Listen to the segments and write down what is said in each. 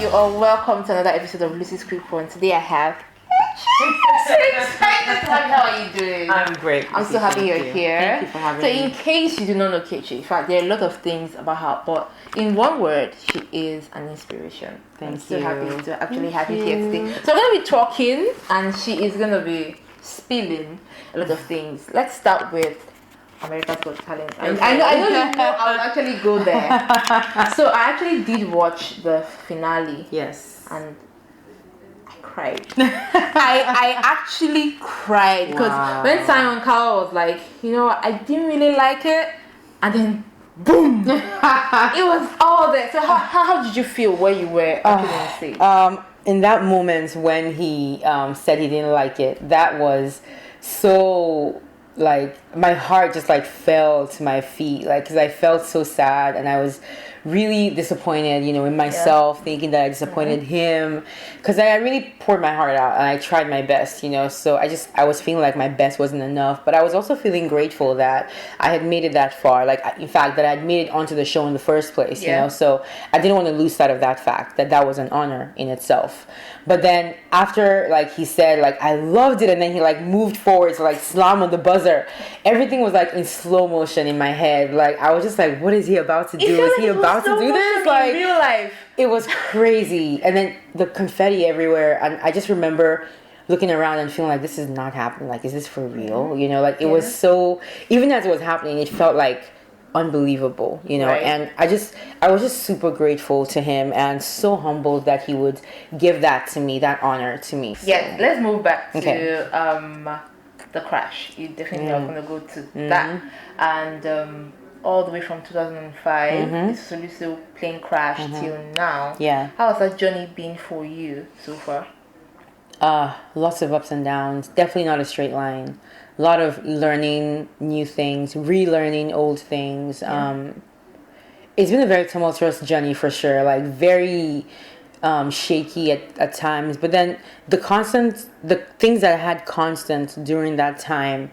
you are welcome to another episode of Lucy's Quick Phone. Today I have so excited. How are you doing? I'm great. I'm so happy you're here. Thank you for having me. So in case you do not know Kechi, in fact there are a lot of things about her, but in one word, she is an inspiration. I'm so happy to actually have you here today. So we're going to be talking and she is going to be spilling a lot of things. Let's start with America's Got Talent. I know you know I would actually go there. So I actually did watch the finale. Yes. And I cried. I actually cried because when Simon Cowell was like, I didn't really like it, and then boom, it was all there. So how did you feel when you were on stage? In that moment when he said he didn't like it, that was so, like, my heart just like fell to my feet, like, because I felt so sad and I was really disappointed, in myself, thinking that I disappointed him, because I really poured my heart out and I tried my best, so I was feeling like my best wasn't enough, but I was also feeling grateful that I had made it that far, like, in fact, that I'd made it onto the show in the first place, so I didn't want to lose sight of that fact, that was an honor in itself. But then after, like, he said, like, I loved it, and then he, like, moved forward to, like, slam on the buzzer, everything was, like, in slow motion in my head. Like, I was just like, what is he about to do? Is he about to do this? Like, in real life. It was crazy. And then the confetti everywhere, and I just remember looking around and feeling like, this is not happening. Like, is this for real? Like, it was so, even as it was happening, it felt like unbelievable, right. And I was just super grateful to him and so humbled that he would give that to me, that honor to me. So. Yeah, let's move back to the crash. You definitely are going to go to that, and all the way from 2005, the Sosoliso Plane crash till now. Yeah, how has that journey been for you so far? Lots of ups and downs. Definitely not a straight line. A lot of learning new things, relearning old things. It's been a very tumultuous journey for sure, like very shaky at times, but then the things that I had constant during that time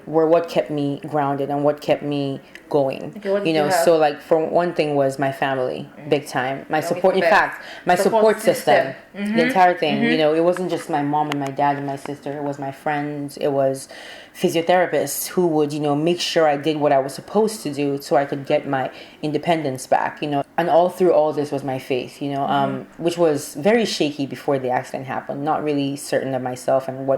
were what kept me grounded and what kept me going. Okay, so like, for one thing was my family, big time. My support, in fact, my support system, the entire thing. It wasn't just my mom and my dad and my sister. It was my friends. It was physiotherapists who would, make sure I did what I was supposed to do so I could get my independence back. And all through all this was my faith. Which was very shaky before the accident happened. Not really certain of myself and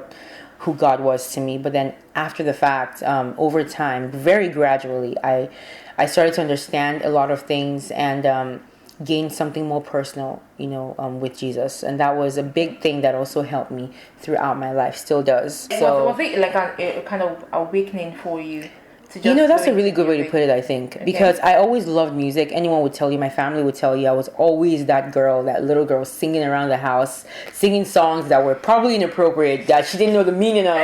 who God was to me. But then after the fact, over time, very gradually, I started to understand a lot of things and gain something more personal, with Jesus. And that was a big thing that also helped me throughout my life, still does. So was it like a kind of awakening for you? That's a really good way to put it, I think. Okay. Because I always loved music. Anyone would tell you, my family would tell you, I was always that little girl singing around the house, singing songs that were probably inappropriate, that she didn't know the meaning of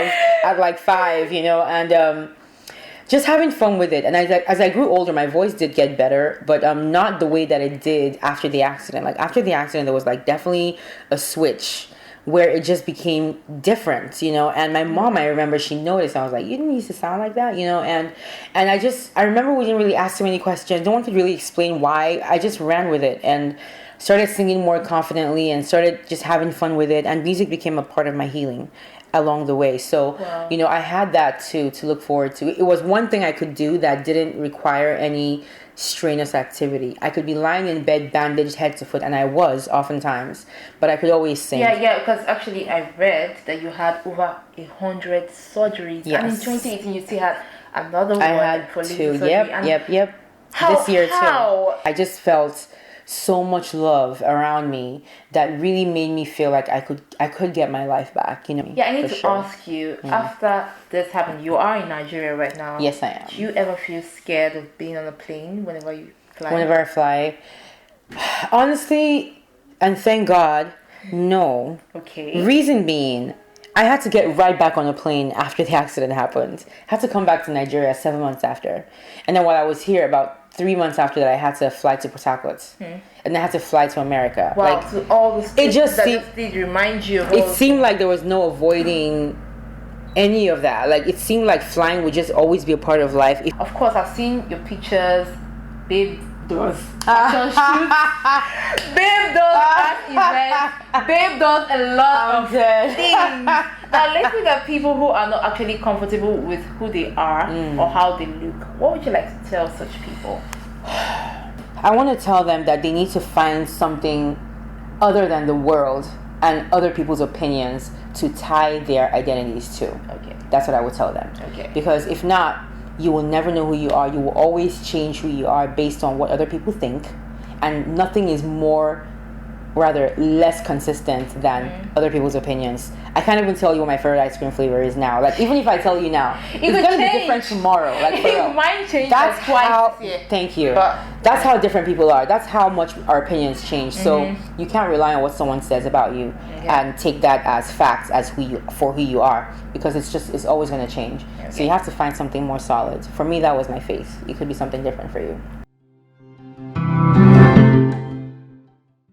at like 5, and just having fun with it. And as I grew older, my voice did get better, but not the way that it did after the accident. Like, after the accident, there was like definitely a switch where it just became different, and my mom, I remember, she noticed. I was like, you didn't used to sound like that, and I remember we didn't really ask too many questions. No one could really explain why. I just ran with it and started singing more confidently and started just having fun with it, and music became a part of my healing along the way. So, I had that to look forward to. It was one thing I could do that didn't require any strenuous activity. I could be lying in bed, bandaged head to foot, and I was oftentimes, but I could always sing. Yeah, because actually I read that you had over 100 surgeries. Yes. And in 2018 you still had another one. I had for 2. Yep. This year too. I just felt so much love around me that really made me feel like I could get my life back, Yeah, I need to ask you, after this happened, you are in Nigeria right now. Yes, I am. Do you ever feel scared of being on a plane whenever you fly? Whenever I fly? Honestly, and thank God, no. Okay. Reason being, I had to get right back on a plane after the accident happened. I had to come back to Nigeria 7 months after. And then while I was here, about 3 months after that, I had to fly to Port Harcourt, and I had to fly to America. Wow, so all the it just did remind you of it seemed like there was no avoiding any of that. Like, it seemed like flying would just always be a part of life. Of course, I've seen your pictures, babe does fashion shoots. Babe does art events. Babe does a lot of things. Now let's look at people who are not actually comfortable with who they are or how they look. What would you like to tell such people? I want to tell them that they need to find something other than the world and other people's opinions to tie their identities to. Okay. That's what I would tell them. Okay. Because if not, you will never know who you are. You will always change who you are based on what other people think. And nothing is less consistent than other people's opinions. I can't even tell you what my favorite ice cream flavor is now. Like, even if I tell you now, it's going to be different tomorrow. Like, for real. Mine changed That's how, twice this year. thank you. That's how different people are. That's how much our opinions change. So you can't rely on what someone says about you and take that as facts as who you are, because it's always going to change. So you have to find something more solid. For me, that was my faith. It could be something different for you.